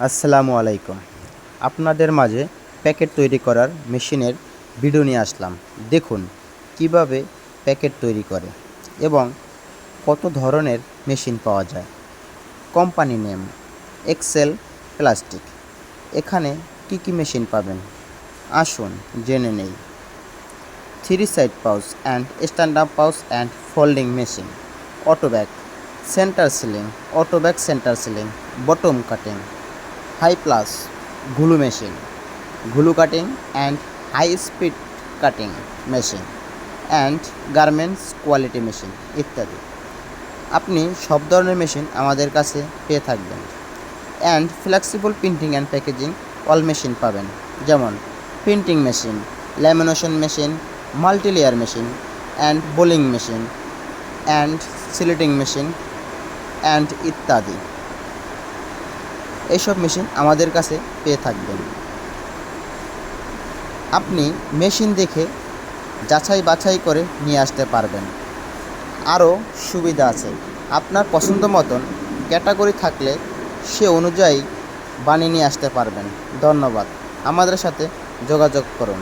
আসসালামু আলাইকুম। আপনাদের মাঝে প্যাকেট তৈরি করার মেশিনের ভিডিও নিয়ে আসলাম। দেখুন কিভাবে প্যাকেট তৈরি করে এবং কত ধরনের মেশিন পাওয়া যায়। Company name Excel Plastic. এখানে কি কি মেশিন পাবেন আসুন জেনে নেই। 3 side pouch and stand up pouch and folding machine, auto bag, centre sealing, auto bag centre sealing, bottom cutting, high plus glue machine, glue cutting and high speed cutting machine and garments quality machine ইত্যাদি। আপনি সব ধরনের machine আমাদের কাছে পেয়ে থাকবেন। And flexible printing and packaging all machine পাবেন, যেমন printing machine, lamination machine, multi layer machine and blowing machine and slitting machine and ইত্যাদি। এইসব মেশিন আমাদের কাছে পেয়ে থাকবেন। আপনি মেশিন দেখে যাচাই বাছাই করে নিয়ে আসতে পারবেন। আরও সুবিধা আছে, আপনার পছন্দ মতন ক্যাটাগরি থাকলে সে অনুযায়ী বানিয়ে নিয়ে আসতে পারবেন। ধন্যবাদ, আমাদের সাথে যোগাযোগ করুন।